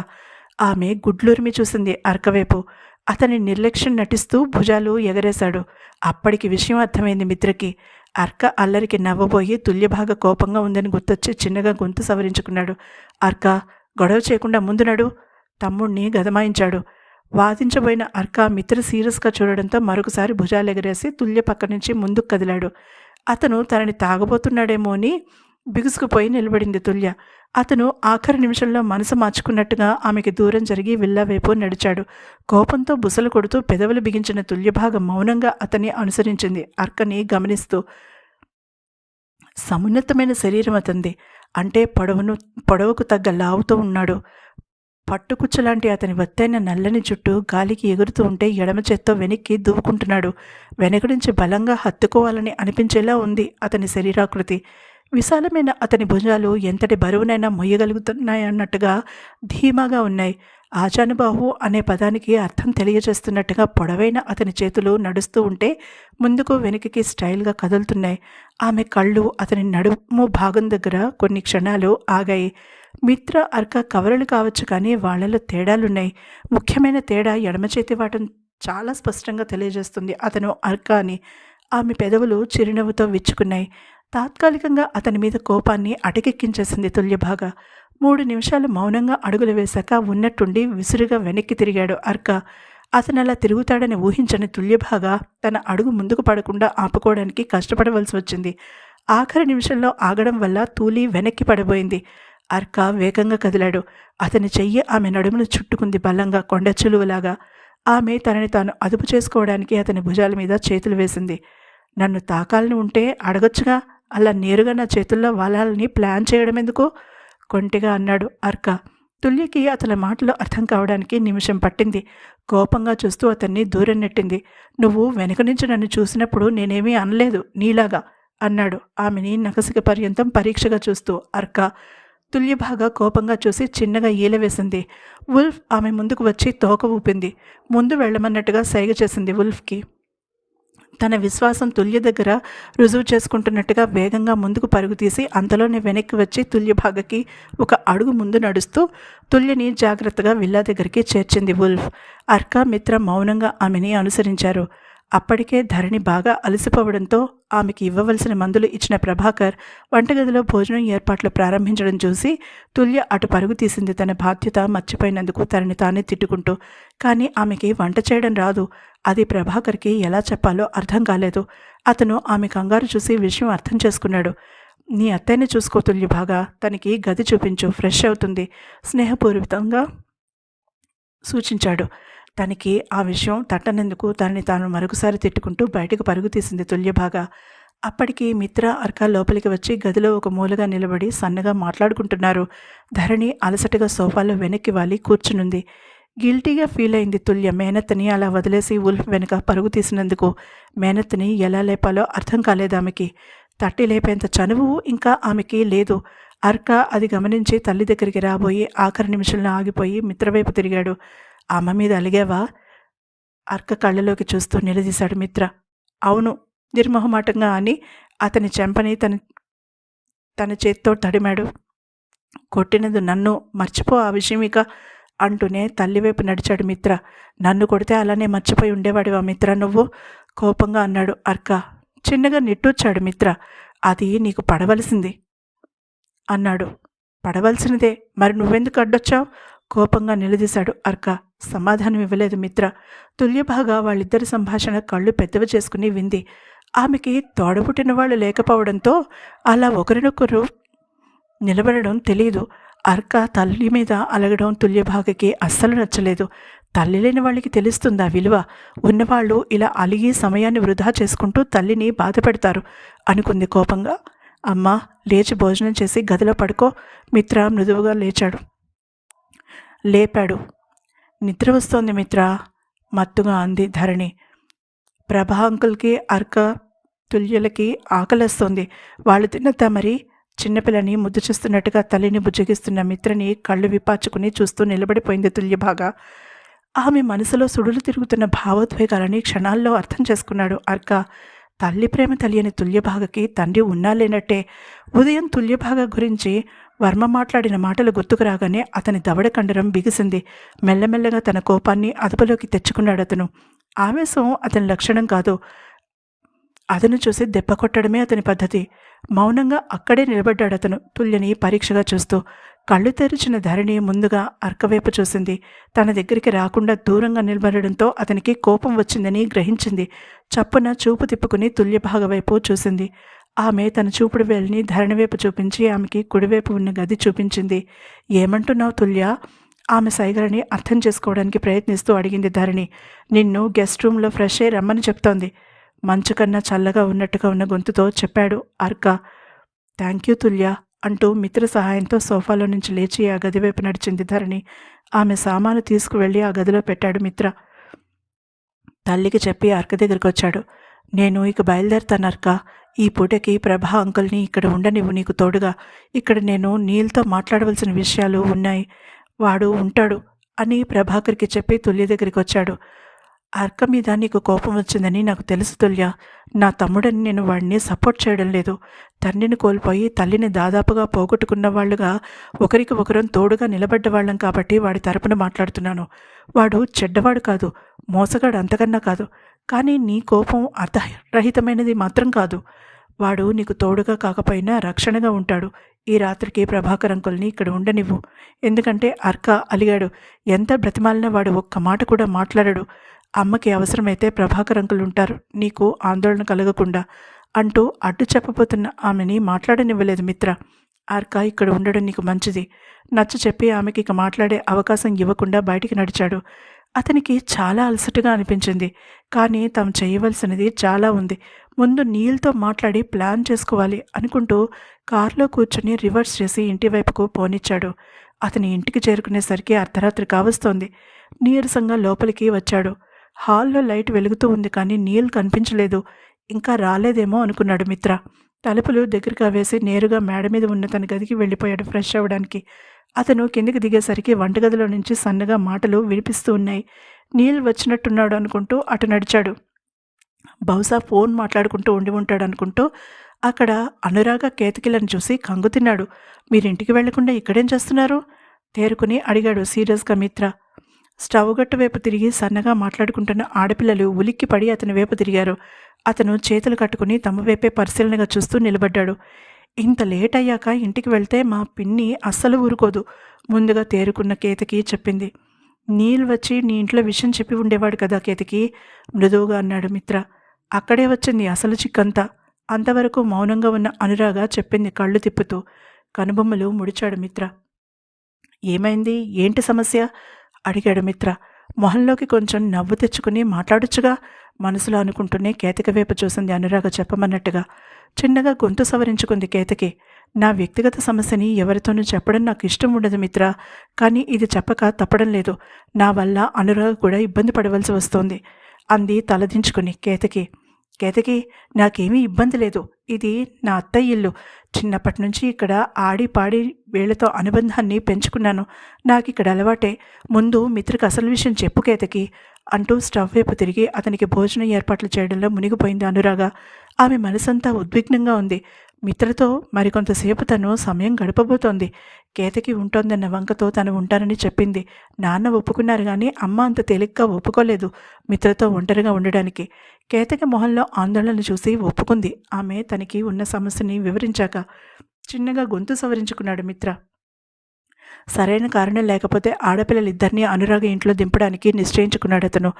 ఆమె గుడ్లూరిమి చూసింది అర్కవైపు. అతని నిర్లక్ష్యం నటిస్తూ భుజాలు ఎగరేశాడు. అప్పటికి విషయం అర్థమైంది మిత్రకి. అర్క అల్లరికి నవ్వబోయి తుల్యభాగ కోపంగా ఉందని గుర్తొచ్చి చిన్నగా గొంతు సవరించుకున్నాడు. అర్క, గొడవ చేయకుండా ముందు నడు. తమ్ముణ్ణి గదమాయించాడు. వాదించబోయిన అర్క మిత్ర సీరియస్గా చూడడంతో మరొకసారి భుజాలు ఎగరేసి తుల్య పక్క నుంచి ముందుకు కదిలాడు. అతను తనని తాగబోతున్నాడేమో అని బిగుసుకుపోయి నిలబడింది తుల్య. అతను ఆఖరి నిమిషంలో మనసు మార్చుకున్నట్టుగా ఆమెకి దూరం జరిగి విల్లా వైపు నడిచాడు. కోపంతో బుసలు కొడుతూ పెదవులు బిగించిన తుల్యభాగం మౌనంగా అతన్ని అనుసరించింది అర్కని గమనిస్తూ. సమున్నతమైన శరీరం అతంది. అంటే పొడవుకు తగ్గ లావుతో ఉన్నాడు. పట్టుకుచ్చలాంటి అతని వత్తైన నల్లని జుట్టు గాలికి ఎగురుతూ ఉంటే ఎడమ చేత్తో వెనక్కి దువ్వుకుంటున్నాడు. వెనక నుంచి బలంగా హత్తుకోవాలని అనిపించేలా ఉంది అతని శరీరాకృతి. విశాలమైన అతని భుజాలు ఎంతటి బరువునైనా మొయ్యగలుగుతున్నాయన్నట్టుగా ధీమాగా ఉన్నాయి. ఆజానుబాహు అనే పదానికి అర్థం తెలియజేస్తున్నట్టుగా పొడవైన అతని చేతులు నడుస్తూ ఉంటే ముందుకు వెనుకకి స్టైల్గా కదులుతున్నాయి. ఆమె కళ్ళు అతని నడుము భాగం దగ్గర కొన్ని క్షణాలు ఆగాయి. మిత్ర అర్క కవరలు కావచ్చు కానీ వాళ్లలో తేడాలున్నాయి. ముఖ్యమైన తేడా ఎడమ చేతి వాటం చాలా స్పష్టంగా తెలియజేస్తుంది అతను అర్క అని. ఆమె పెదవులు చిరునవ్వుతో విచ్చుకున్నాయి. తాత్కాలికంగా అతని మీద కోపాన్ని అటకెక్కించేసింది తుల్యభాగ. 3 నిమిషాలు మౌనంగా అడుగులు వేశాక ఉన్నట్టుండి విసురుగా వెనక్కి తిరిగాడు అర్క. అతను అలా తిరుగుతాడని ఊహించని తుల్యభాగ తన అడుగు ముందుకు పడకుండా ఆపుకోవడానికి కష్టపడవలసి వచ్చింది. ఆఖరి నిమిషంలో ఆగడం వల్ల తూలి వెనక్కి పడబోయింది. అర్క వేగంగా కదిలాడు. అతని చెయ్యి ఆమె నడుమును చుట్టుకుంది బలంగా, కొండ చెలువలాగా. ఆమె తనని తాను అదుపు చేసుకోవడానికి అతని భుజాల మీద చేతులు వేసింది. నన్ను తాకాలని ఉంటే అడగొచ్చుగా, అలా నేరుగా నా చేతుల్లో వాలాలని ప్లాన్ చేయడం ఎందుకు? కొంటెగా అన్నాడు అర్క. తుల్యకి అతని మాటలు అర్థం కావడానికి నిమిషం పట్టింది. కోపంగా చూస్తూ అతన్ని దూరం నెట్టింది. నువ్వు వెనక నుంచి నన్ను చూసినప్పుడు నేనేమీ అనలేదు నీలాగా అన్నాడు ఆమెని నకసిక పర్యంతం పరీక్షగా చూస్తూ. అర్క తుల్య బాగా కోపంగా చూసి చిన్నగా ఈల వేసింది. వుల్ఫ్ ఆమె ముందుకు వచ్చి తోక ఊపింది. ముందు వెళ్ళమన్నట్టుగా సైగ చేసింది వుల్ఫ్కి. తన విశ్వాసం తుల్య దగ్గర రుజువు చేసుకుంటున్నట్టుగా వేగంగా ముందుకు పరుగు తీసి అంతలోనే వెనక్కి వచ్చి తుల్యభాగకి ఒక అడుగు ముందు నడుస్తూ తుల్యని జాగ్రత్తగా విల్లా దగ్గరికి చేర్చింది వుల్ఫ్. అర్క మిత్ర మౌనంగా ఆమెని అనుసరించారు. అప్పటికే ధరణి బాగా అలసిపోవడంతో ఆమెకి ఇవ్వవలసిన మందులు ఇచ్చిన ప్రభాకర్ వంటగదిలో భోజనం ఏర్పాట్లు ప్రారంభించడం చూసి తుల్య అటు పరుగు తీసింది తన బాధ్యత మర్చిపోయినందుకు తనని తానే తిట్టుకుంటూ. కానీ ఆమెకి వంట చేయడం రాదు. అది ప్రభాకర్కి ఎలా చెప్పాలో అర్థం కాలేదు. అతను ఆమె కంగారు చూసి విషయం అర్థం చేసుకున్నాడు. నీ అత్తయ్యని చూసుకో తుల్య బాగా, తనకి గది చూపించు, ఫ్రెష్ అవుతుంది స్నేహపూర్వకంగా సూచించాడు. తనకి ఆ విషయం తట్టనందుకు తనని తాను మరొకసారి తిట్టుకుంటూ బయటకు పరుగు తీసింది తుల్యభాగ. అప్పటికి మిత్ర అర్క లోపలికి వచ్చి గదిలో ఒక మూలగా నిలబడి సన్నగా మాట్లాడుకుంటున్నారు. ధరణి అలసటగా సోఫాలో వెనక్కి వాలి కూర్చునుంది. గిల్టీగా ఫీల్ అయింది తుల్య మేనత్తని అలా వదిలేసి వుల్ఫ్ వెనుక పరుగు తీసినందుకు. మేనత్తని ఎలా లేపాలో అర్థం కాలేదామెకి. తట్టి లేపేంత చనువు ఇంకా ఆమెకి లేదు. అర్క అది గమనించి తల్లి దగ్గరికి రాబోయి ఆఖరి నిమిషంలో ఆగిపోయి మిత్రవైపు తిరిగాడు. అమ్మ మీద అలిగావా? అర్క కళ్ళలోకి చూస్తూ నిలదీశాడు మిత్ర. అవును నిర్మోహమాటంగా అని అతని చెంపని తన చేత్తో తడిమాడు. కొట్టినది నన్ను, మర్చిపో ఆ విషయం ఇక అంటూనే తల్లివైపు నడిచాడు మిత్ర. నన్ను కొడితే అలానే మర్చిపోయి ఉండేవాడివా మిత్ర నువ్వు? కోపంగా అన్నాడు అర్క. చిన్నగా నిట్టూర్చాడు మిత్ర. అది నీకు పడవలసింది అన్నాడు. పడవలసినదే, మరి నువ్వెందుకు అడ్డొచ్చావు? కోపంగా నిలదీశాడు అర్క. సమాధానం ఇవ్వలేదు మిత్ర. తుల్యభాగా వాళ్ళిద్దరి సంభాషణ కళ్ళు పెద్దవి చేసుకుని వింది. ఆమెకి తోడబుట్టిన వాళ్ళు లేకపోవడంతో అలా ఒకరినొకరు నిలబడడం తెలీదు. అర్క తల్లి మీద అలగడం తుల్యభాగకి అస్సలు నచ్చలేదు. తల్లి లేని వాళ్ళకి తెలుస్తుందా విలువ? ఉన్నవాళ్ళు ఇలా అలిగి సమయాన్ని వృధా చేసుకుంటూ తల్లిని బాధ పెడతారు అనుకుంది కోపంగా. అమ్మా, లేచి భోజనం చేసి గదిలో పడుకో. మిత్ర మృదువుగా లేపాడు. నిద్ర వస్తోంది మిత్ర, మత్తుగా అంది ధరణి. ప్రభా అంకుల్కి అర్క తుల్యలకి ఆకలేస్తోంది, వాళ్ళు తిన్నద్దా మరి? చిన్నపిల్లని ముద్దు చూస్తున్నట్టుగా తల్లిని బుజ్జగిస్తున్న మిత్రని కళ్ళు విప్పాచుకుని చూస్తూ నిలబడిపోయింది తుల్యభాగా. ఆమె మనసులో సుడులు తిరుగుతున్న భావోద్వేగాలని క్షణాల్లో అర్థం చేసుకున్నాడు అర్క. తల్లి ప్రేమ తెలియని తుల్యభాగకి తండ్రి ఉన్నా లేనట్టే. ఉదయం తుల్యభాగ గురించి వర్మ మాట్లాడిన మాటలు గుర్తుకు రాగానే అతని దవడ కండరం బిగిసింది. మెల్లమెల్లగా తన కోపాన్ని అదుపులోకి తెచ్చుకున్నాడు అతను. ఆవేశం అతని లక్షణం కాదు. అతను చూసి దెబ్బ కొట్టడమే అతని పద్ధతి. మౌనంగా అక్కడే నిలబడ్డాడు అతను తుల్యని పరీక్షగా చూస్తూ. కళ్ళు తెరిచిన ధరణి ముందుగా అర్కవైపు చూసింది. తన దగ్గరికి రాకుండా దూరంగా నిలబడడంతో అతనికి కోపం వచ్చిందని గ్రహించింది. చప్పున చూపు తిప్పుకుని తుల్యభాగ వైపు చూసింది. ఆమె తన చూపుడు వేలిని ధరణి వైపు చూపించి ఆమెకి కుడివైపు ఉన్న గది చూపించింది. ఏమంటున్నావు తుల్య? ఆమె సైగలని అర్థం చేసుకోవడానికి ప్రయత్నిస్తూ అడిగింది ధరణి. నిన్ను గెస్ట్ రూమ్లో ఫ్రెష్ అయ్యి రమ్మని చెప్తోంది, మంచు కన్నా చల్లగా ఉన్నట్టుగా ఉన్న గొంతుతో చెప్పాడు అర్క. థ్యాంక్ యూ తుల్య అంటూ మిత్ర సహాయంతో సోఫాలో నుంచి లేచి ఆ గదివైపు నడిచింది ధరణి. ఆమె సామాను తీసుకువెళ్ళి ఆ గదిలో పెట్టాడు మిత్ర. తల్లికి చెప్పి అర్క దగ్గరికి వచ్చాడు. నేను ఇక బయలుదేరుతాను అర్క. ఈ పూటకి ప్రభా అంకుల్ని ఇక్కడ ఉండనివ్వు నీకు తోడుగా. ఇక్కడ నేను నీల్తో మాట్లాడవలసిన విషయాలు ఉన్నాయి, వాడు ఉంటాడు అని ప్రభాకర్కి చెప్పి తుల్య దగ్గరికి వచ్చాడు. అర్క మీద నీకు కోపం వచ్చిందని నాకు తెలుసు తుల్య. నా తమ్ముడని నేను వాడిని సపోర్ట్ చేయడం లేదు. తండ్రిని కోల్పోయి తల్లిని దాదాపుగా పోగొట్టుకున్న వాళ్ళుగా ఒకరికి ఒకరం తోడుగా నిలబడ్డవాళ్ళం కాబట్టి వాడి తరపున మాట్లాడుతున్నాను. వాడు చెడ్డవాడు కాదు, మోసగాడు అంతకన్నా కాదు. కానీ నీ కోపం అర్థరహితమైనది మాత్రం కాదు. వాడు నీకు తోడుగా కాకపోయినా రక్షణగా ఉంటాడు. ఈ రాత్రికి ప్రభాకర్ అంకుల్ని ఇక్కడ ఉండనివ్వు. ఎందుకంటే అర్క అలిగాడు. ఎంత బ్రతిమాలినా వాడు ఒక్క మాట కూడా మాట్లాడడు. అమ్మకి అవసరమైతే ప్రభాకర్ అంకుల్ ఉంటారు, నీకు ఆందోళన కలగకుండా అంటూ అడ్డు చెప్పబోతున్న ఆమెని మాట్లాడనివ్వలేదు మిత్ర. అర్క ఇక్కడ ఉండడం నీకు మంచిది నచ్చ చెప్పి ఆమెకి ఇక మాట్లాడే అవకాశం ఇవ్వకుండా బయటికి నడిచాడు. అతనికి చాలా అలసటగా అనిపించింది. కానీ తాము చేయవలసినది చాలా ఉంది. ముందు నీల్తో మాట్లాడి ప్లాన్ చేసుకోవాలి అనుకుంటూ కారులో కూర్చుని రివర్స్ చేసి ఇంటి వైపుకు పోనిచ్చాడు. అతని ఇంటికి చేరుకునేసరికి అర్ధరాత్రి కావస్తోంది. నీరసంగా లోపలికి వచ్చాడు. హాల్లో లైట్ వెలుగుతూ ఉంది కానీ నీల్ కనిపించలేదు. ఇంకా రాలేదేమో అనుకున్నాడు మిత్ర. తలుపులు దగ్గరగా వేసి నేరుగా మేడ మీద ఉన్న తన గదికి వెళ్ళిపోయాడు ఫ్రెష్ అవ్వడానికి. అతను కిందికి దిగేసరికి వంటగదిలో నుంచి సన్నగా మాటలు వినిపిస్తూ ఉన్నాయి. నీల్ వచ్చినట్టున్నాడు అనుకుంటూ అటు నడిచాడు. బహుశా ఫోన్ మాట్లాడుకుంటూ ఉండి ఉంటాడు అనుకుంటూ అక్కడ అనురాగ కేతకిలను చూసి కంగుతిన్నాడు. మీరింటికి వెళ్లకుండా ఇక్కడేం చేస్తున్నారు? తేరుకుని అడిగాడు సీరియస్గా మిత్ర. స్టవ్ గట్టు వైపు తిరిగి సన్నగా మాట్లాడుకుంటున్న ఆడపిల్లలు ఉలిక్కిపడి అతని వైపు తిరిగారు. అతను చేతులు కట్టుకుని తమ వైపే పరిశీలనగా చూస్తూ నిలబడ్డాడు. ఇంత లేట్ అయ్యాక ఇంటికి వెళ్తే మా పిన్ని అస్సలు ఊరుకోదు, ముందుగా తేరుకున్న కేతకి చెప్పింది. నీల్ వచ్చి నీ ఇంట్లో విషయం చెప్పి ఉండేవాడు కదా కేతకి, మృదువుగా అన్నాడు మిత్ర. అక్కడే వచ్చింది అసలు చిక్కంతా. అంతవరకు మౌనంగా ఉన్న అనురాగ చెప్పింది కళ్ళు తిప్పుతూ. కనుబొమ్మలు ముడిచాడు మిత్ర. ఏమైంది, ఏంటి సమస్య? అడిగాడు మిత్ర. మొహంలోకి కొంచెం నవ్వు తెచ్చుకుని మాట్లాడొచ్చుగా, మనసులో అనుకుంటూనే కేతకి వైపు చూసింది అనురాగ చెప్పమన్నట్టుగా. చిన్నగా గొంతు సవరించుకుంది కేతకి. నా వ్యక్తిగత సమస్యని ఎవరితోనూ చెప్పడం నాకు ఇష్టం ఉండదు మిత్ర, కానీ ఇది చెప్పక తప్పడం లేదు. నా వల్ల అనురాగ కూడా ఇబ్బంది పడవలసి వస్తోంది అంది తలదించుకుని కేతకి. కేతకి, నాకేమీ ఇబ్బంది లేదు. ఇది నా అత్తయ్య ఇల్లు. చిన్నప్పటి నుంచి ఇక్కడ ఆడి పాడి వీళ్లతో అనుబంధాన్ని పెంచుకున్నాను. నాకిక్కడ అలవాటే. ముందు మిత్రకి అసలు విషయం చెప్పు కేతకి అంటూ స్టవ్ వైపు తిరిగి అతనికి భోజనం ఏర్పాట్లు చేయడంలో మునిగిపోయింది అనురాగ. ఆమె మనసంతా ఉద్విగ్నంగా ఉంది. మిత్రతో మరికొంతసేపు తను సమయం గడపబోతోంది. కేతకి ఉంటోందన్న వంకతో తను ఉంటానని చెప్పింది. నాన్న ఒప్పుకున్నారు కానీ అమ్మ అంత తేలిగ్గా ఒప్పుకోలేదు మిత్రతో ఒంటరిగా ఉండడానికి. కేతకి మొహంలో ఆందోళన చూసి ఒప్పుకుంది. ఆమె తనకి ఉన్న సమస్యని వివరించాక చిన్నగా గొంతు సవరించుకున్నాడు మిత్ర. సరైన కారణం లేకపోతే ఆడపిల్లలిద్దరినీ అనురాగ ఇంట్లో దింపడానికి నిశ్చయించుకున్నాడు అతను.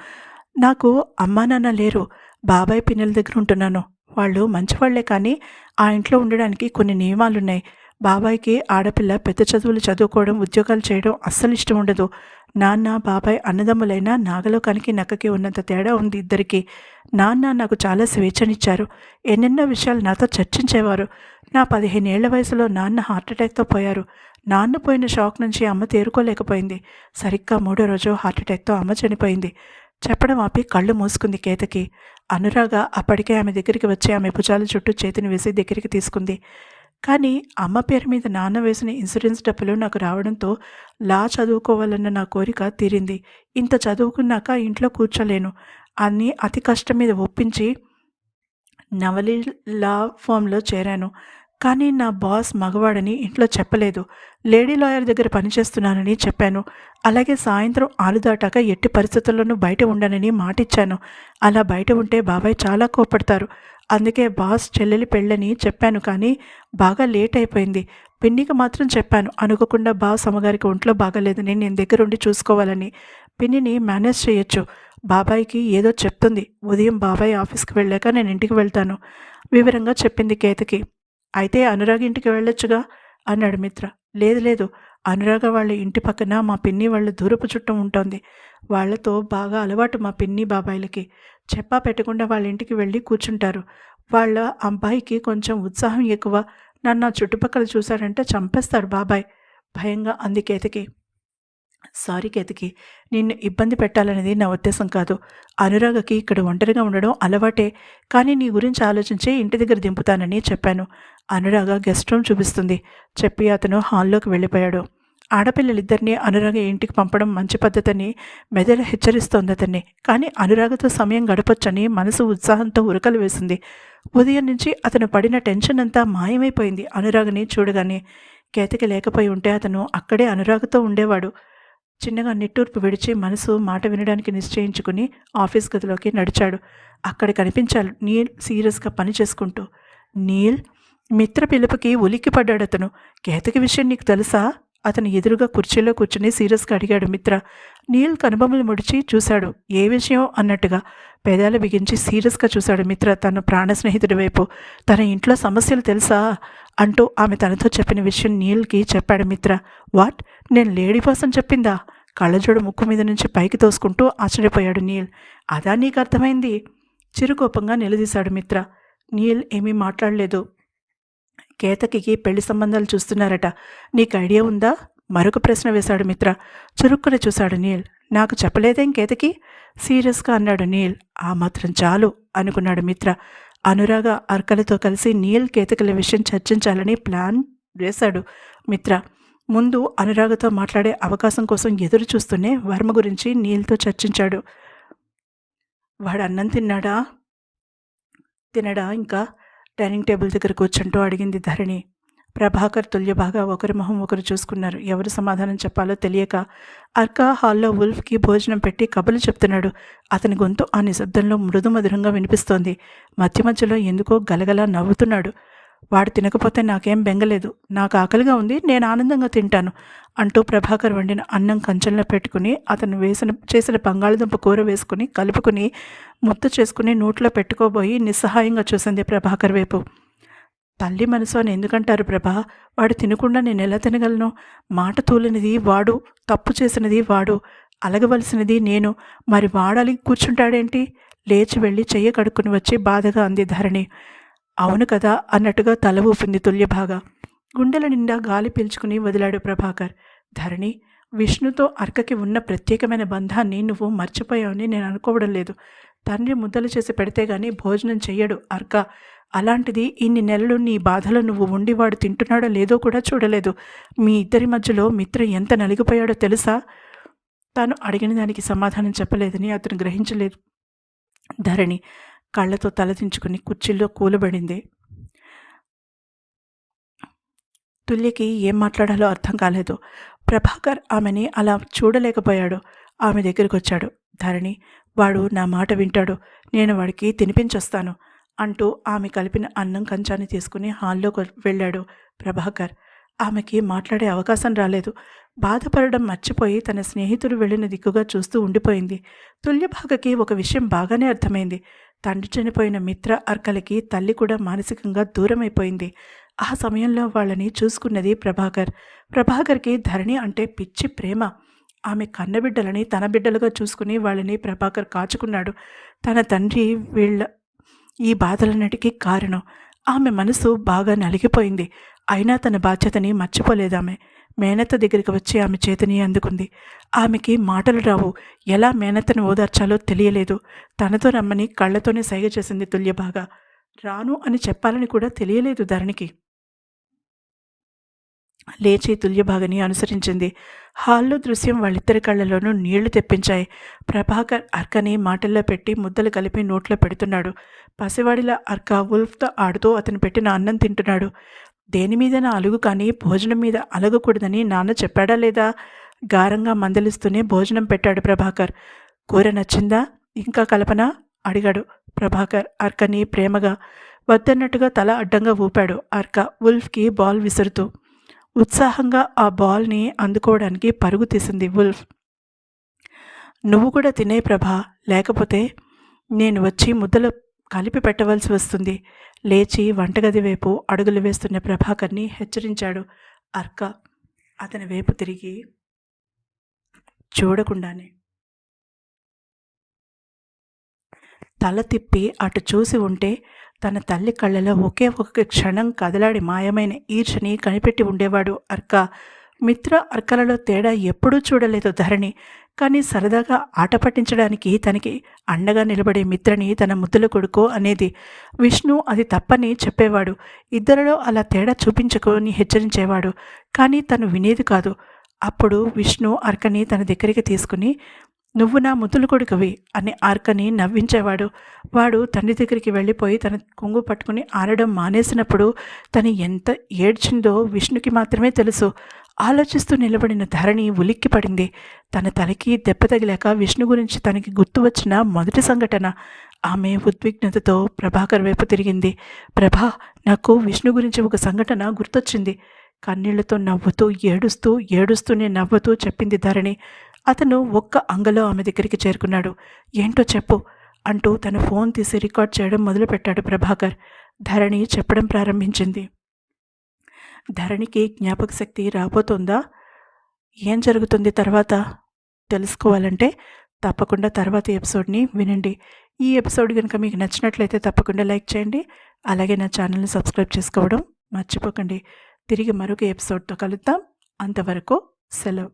నాకు అమ్మా నాన్న లేరు, బాబాయ్ పిన్నెల దగ్గర ఉంటున్నాను. వాళ్ళు మంచివాళ్లే కానీ ఆ ఇంట్లో ఉండడానికి కొన్ని నియమాలున్నాయి. బాబాయ్కి ఆడపిల్ల పెద్ద చదువులు చదువుకోవడం, ఉద్యోగాలు చేయడం అస్సలు ఇష్టం ఉండదు. నాన్న బాబాయ్ అన్నదమ్ములైనా నాగలోకానికి నక్కకి ఉన్నంత తేడా ఉంది ఇద్దరికి. నాన్న నాకు చాలా స్వేచ్ఛనిచ్చారు. ఎన్నెన్నో విషయాలు నాతో చర్చించేవారు. నా 15 ఏళ్ల వయసులో నాన్న హార్ట్అటాక్తో పోయారు. నాన్న పోయిన షాక్ నుంచి అమ్మ తేరుకోలేకపోయింది. సరిగ్గా 3వ రోజు హార్ట్అటాక్తో అమ్మ చనిపోయింది. చెప్పడం ఆపి కళ్ళు మూసుకుంది కేతకి. అనురాగ అప్పటికే ఆమె దగ్గరికి వచ్చి ఆమె భుజాల చుట్టూ చేతిని వేసి దగ్గరికి తీసుకుంది. కానీ అమ్మ పేరు మీద నాన్న వేసిన ఇన్సూరెన్స్ డబ్బులు నాకు రావడంతో లా చదువుకోవాలన్న నా కోరిక తీరింది. ఇంత చదువుకున్నాక ఇంట్లో కూర్చోలేను అని అతి కష్టం మీద ఒప్పించి నవలి లా ఫామ్లో చేరాను. కానీ నా బాస్ మగవాడని ఇంట్లో చెప్పలేదు. లేడీ లాయర్ దగ్గర పనిచేస్తున్నానని చెప్పాను. అలాగే సాయంత్రం 6 దాటాక ఎట్టి పరిస్థితుల్లోనూ బయట ఉండనని మాటిచ్చాను. అలా బయట ఉంటే బాబాయ్ చాలా కోపడతారు. అందుకే బాస్ చెల్లెలి పెళ్ళని చెప్పాను కానీ బాగా లేట్ అయిపోయింది. పిన్నికి మాత్రం చెప్పాను, అనుకోకుండా బాస్ అమ్మగారికి ఒంట్లో బాగాలేదని నేను దగ్గరుండి చూసుకోవాలని. పిన్నిని మేనేజ్ చేయొచ్చు. బాబాయ్కి ఏదో చెప్తుంది. ఉదయం బాబాయ్ ఆఫీస్కి వెళ్ళాక నేను ఇంటికి వెళ్తాను వివరంగా చెప్పింది కేతకి. అయితే అనురాగ ఇంటికి వెళ్ళొచ్చుగా అన్నాడు మిత్ర. లేదు లేదు, అనురాగ వాళ్ళ ఇంటి పక్కన మా పిన్ని వాళ్ళ దూరపు చుట్టం ఉంటుంది. వాళ్లతో బాగా అలవాటు మా పిన్ని బాబాయిలకి. చెప్పా పెట్టకుండా వాళ్ళ ఇంటికి వెళ్ళి కూర్చుంటారు. వాళ్ళ అబ్బాయికి కొంచెం ఉత్సాహం ఎక్కువ. నన్ను చుట్టుపక్కల చూశాడంటే చంపేస్తాడు బాబాయ్ భయంగా అంది కేతకి. సారీ కేతకి, నిన్ను ఇబ్బంది పెట్టాలనేది నా ఉద్దేశం కాదు. అనురాగకి ఇక్కడ ఒంటరిగా ఉండడం అలవాటే, కానీ నీ గురించి ఆలోచించి ఇంటి దగ్గర దింపుతానని చెప్పాను. అనురాగ గెస్ట్ రూమ్ చూపిస్తుంది చెప్పి అతను హాల్లోకి వెళ్ళిపోయాడు. ఆడపిల్లలిద్దరినీ అనురాగ ఇంటికి పంపడం మంచి పద్ధతిని మెదడు హెచ్చరిస్తోంది అతన్ని. కానీ అనురాగతో సమయం గడపొచ్చని మనసు ఉత్సాహంతో ఉరకలు వేసింది. ఉదయం నుంచి అతను పడిన టెన్షన్ అంతా మాయమైపోయింది అనురాగని చూడగానే. కేతకి లేకపోయి ఉంటే అతను అక్కడే అనురాగతో ఉండేవాడు. చిన్నగా నిట్టూర్పు విడిచి మనసు మాట వినడానికి నిశ్చయించుకుని ఆఫీస్ గదిలోకి నడిచాడు. అక్కడ కనిపించాడు నీల్ సీరియస్గా పని చేసుకుంటూ. నీల్, మిత్ర పిలుపుకి ఉలిక్కిపడ్డాడు అతను. కేతకి విషయం నీకు తెలుసా? అతను ఎదురుగా కుర్చీలో కూర్చుని సీరియస్గా అడిగాడు మిత్ర. నీల్ కనుబొమ్మలు ముడిచి చూశాడు. ఏ విషయం అన్నట్టుగా పెదాలు బిగించి సీరియస్గా చూశాడు మిత్ర తన ప్రాణ స్నేహితుడి వైపు. తన ఇంట్లో సమస్యలు తెలుసా అంటూ ఆమె తనతో చెప్పిన విషయం నీల్కి చెప్పాడు మిత్ర. వాట్, నేను లేడీ పర్సన్ చెప్పిందా? కళ్ళజోడు ముక్కు మీద నుంచి పైకి తోసుకుంటూ ఆశ్చర్యపోయాడు నీల్. అదా నీకు అర్థమైంది? చిరుకోపంగా నిలదీశాడు మిత్ర. నీల్ ఏమీ మాట్లాడలేదు. కేతకి పెళ్లి సంబంధాలు చూస్తున్నారట. నీకు ఐడియా ఉందా? మరొక ప్రశ్న వేశాడు మిత్ర. చురుక్కున చూశాడు నీల్. నాకు చెప్పలేదేం కేతకి? సీరియస్గా అన్నాడు నీల్. ఆ మాత్రం చాలు అనుకున్నాడు మిత్ర. అనురాగ అర్కలతో కలిసి నీల్ కేతకిల విషయం చర్చించాలని ప్లాన్ వేశాడు మిత్ర. ముందు అనురాగతో మాట్లాడే అవకాశం కోసం ఎదురు చూస్తూనే వర్మ గురించి నీల్తో చర్చించాడు. వాడు అన్నం తినడా ఇంకా? డైనింగ్ టేబుల్ దగ్గర కూర్చుంటూ అడిగింది ధరణి. ప్రభాకర్ తుల్యబాగా ఒకరి మొహం ఒకరు చూసుకున్నారు. ఎవరు సమాధానం చెప్పాలో తెలియక అర్క హాల్లో వుల్ఫ్కి భోజనం పెట్టి కబుర్లు చెప్తున్నాడు. అతని గొంతు ఆ నిశ్శబ్దంలో మృదుమధురంగా వినిపిస్తోంది. మధ్య మధ్యలో ఎందుకో గలగలా నవ్వుతున్నాడు. వాడు తినకపోతే నాకేం బెంగలేదు. నాకు ఆకలిగా ఉంది, నేను ఆనందంగా తింటాను అంటూ ప్రభాకర్ వండిన అన్నం కంచంలో పెట్టుకుని అతను చేసిన బంగాళదుంప కూర వేసుకుని కలుపుకుని ముద్ద చేసుకుని నోట్లో పెట్టుకోబోయి నిస్సహాయంగా చూసింది ప్రభాకర్ వైపు. తల్లి మనసు అని ఎందుకంటారు ప్రభా? వాడు తినకుండా నేను ఎలా తినగలను? మాట తూలినది వాడు, తప్పు చేసినది వాడు, అలగవలసినది నేను. మరి వాడలి కూర్చుంటాడేంటి? లేచి వెళ్ళి చెయ్యి కడుక్కుని వచ్చి బాధగా అంది ధరణి. అవును కదా అన్నట్టుగా తల ఊపింది తుల్యభాగా. గుండెల నిండా గాలి పీల్చుకుని వదిలాడు ప్రభాకర్. ధరణి, విష్ణుతో అర్కకి ఉన్న ప్రత్యేకమైన బంధాన్ని నువ్వు మర్చిపోయావని నేను అనుకోవడం లేదు. తండ్రి ముద్దలు చేసి పెడితే గానీ భోజనం చెయ్యడు అర్క. అలాంటిది ఇన్ని నెలలు నీ బాధలో నువ్వు ఉండి వాడు తింటున్నాడో లేదో కూడా చూడలేదు. మీ ఇద్దరి మధ్యలో మిత్ర ఎంత నలిగిపోయాడో తెలుసా? తాను అడిగిన దానికి సమాధానం చెప్పలేదని అతను గ్రహించలేదు. ధరణి కళ్ళతో తలదించుకుని కుర్చీల్లో కూలబడింది. తుల్యకి ఏం మాట్లాడాలో అర్థం కాలేదు. ప్రభాకర్ ఆమెని అలా చూడలేకపోయాడు. ఆమె దగ్గరికి వచ్చాడు. ధరణి, వాడు నా మాట వింటాడు. నేను వాడికి తినిపించొస్తాను అంటూ ఆమె కలిపిన అన్నం కంచాన్ని తీసుకుని హాల్లోకి వెళ్ళాడు ప్రభాకర్. ఆమెకి మాట్లాడే అవకాశం రాలేదు. బాధపడడం మర్చిపోయి తన స్నేహితుడు వెళ్ళిన దిక్కుగా చూస్తూ ఉండిపోయింది. తుల్యభాగకి ఒక విషయం బాగానే అర్థమైంది. తండ్రి చనిపోయిన మిత్ర అర్కలకి తల్లి కూడా మానసికంగా దూరమైపోయింది. ఆ సమయంలో వాళ్ళని చూసుకున్నది ప్రభాకర్. ప్రభాకర్కి ధరణి అంటే పిచ్చి ప్రేమ. ఆమె కన్నబిడ్డలని తన బిడ్డలుగా చూసుకుని వాళ్ళని ప్రభాకర్ కాచుకున్నాడు. తన తండ్రి ఈ బాధలన్నిటికీ కారణం. ఆమె మనసు బాగా నలిగిపోయింది. అయినా తన బాధ్యతని మర్చిపోలేదామె. మేనత్త దగ్గరికి వచ్చి ఆమె చేతిని అందుకుంది. ఆమెకి మాటలు రావు. ఎలా మేనత్తను ఓదార్చాలో తెలియలేదు. తనతో రమ్మని కళ్ళతోనే సైగ చేసింది తుల్యబాగా. రాను అని చెప్పాలని కూడా తెలియలేదు ధరణికి. లేచి తుల్యభాగని అనుసరించింది. హాల్లో దృశ్యం వాళ్ళిద్దరి కళ్ళలోనూ నీళ్లు తెప్పించాయి. ప్రభాకర్ అర్కని మాటల్లో పెట్టి ముద్దలు కలిపి నోట్లో పెడుతున్నాడు. పసివాడిలా అర్క వుల్ఫ్తో ఆడుతూ అతను పెట్టిన అన్నం తింటున్నాడు. దేని మీదైనా అలుగు కానీ భోజనం మీద అలగకూడదని నాన్న చెప్పాడా లేదా? గారంగా మందలిస్తూనే భోజనం పెట్టాడు ప్రభాకర్. కూర నచ్చిందా? ఇంకా కలపనా? అడిగాడు ప్రభాకర్ అర్కని ప్రేమగా. వద్దన్నట్టుగా తల అడ్డంగా ఊపాడు అర్క వుల్ఫ్కి బాల్ విసురుతూ. ఉత్సాహంగా ఆ బాల్ని అందుకోవడానికి పరుగు తీసింది వుల్ఫ్. నువ్వు కూడా తినే ప్రభా, లేకపోతే నేను వచ్చి ముద్దలు కలిపి పెట్టవలసి వస్తుంది. లేచి వంటగది వైపు అడుగులు వేస్తున్న ప్రభాకర్ని హెచ్చరించాడు అర్క. అతని వైపు తిరిగి చూడకుండానే తల తిప్పి అటు చూసి ఉంటే తన తల్లి కళ్ళలో ఒకే ఒక క్షణం కదలాడి మాయమైన ఈర్షని కనిపెట్టి ఉండేవాడు అర్క. మిత్ర అర్కలలో తేడా ఎప్పుడూ చూడలేదు ధరణి. కానీ సరదాగా ఆట పట్టించడానికి తనకి అండగా నిలబడే మిత్రని తన ముద్దుల కొడుకో అనేది. విష్ణు అది తప్పని చెప్పేవాడు. ఇద్దరిలో అలా తేడా చూపించుకొని హెచ్చరించేవాడు. కానీ తను వినేది కాదు. అప్పుడు విష్ణు అర్కని తన దగ్గరికి తీసుకుని, నువ్వు నా ముద్దుల కొడుకువి అని అర్కని నవ్వించేవాడు. వాడు తండ్రి దగ్గరికి వెళ్ళిపోయి తన కొంగు పట్టుకుని ఆడడం మానేసినప్పుడు తను ఎంత ఏడ్చిందో విష్ణుకి మాత్రమే తెలుసు. ఆలోచిస్తూ నిలబడిన ధరణి ఉలిక్కి పడింది. తన తలకి దెబ్బ తగిలాక విష్ణు గురించి తనకి గుర్తు వచ్చిన మొదటి సంఘటన. ఆమె ఉద్విగ్నతతో ప్రభాకర్ వైపు తిరిగింది. ప్రభా, నాకు విష్ణు గురించి ఒక సంఘటన గుర్తొచ్చింది. కన్నీళ్లతో నవ్వుతూ ఏడుస్తూనే నవ్వుతూ చెప్పింది ధరణి. అతను ఒక్క అంగలో ఆమె దగ్గరికి చేరుకున్నాడు. ఏంటో చెప్పు అంటూ తన ఫోన్ తీసి రికార్డ్ చేయడం మొదలుపెట్టాడు ప్రభాకర్. ధరణి చెప్పడం ప్రారంభించింది. ధరణికి జ్ఞాపక శక్తి రాబోతోందా? ఏం జరుగుతుంది తర్వాత తెలుసుకోవాలంటే తప్పకుండా తర్వాత ఎపిసోడ్ని వినండి. ఈ ఎపిసోడ్ కనుక మీకు నచ్చినట్లయితే తప్పకుండా లైక్ చేయండి. అలాగే నా ఛానల్ని సబ్స్క్రైబ్ చేసుకోవడం మర్చిపోకండి. తిరిగి మరొక ఎపిసోడ్తో కలుద్దాం. అంతవరకు సెలవు.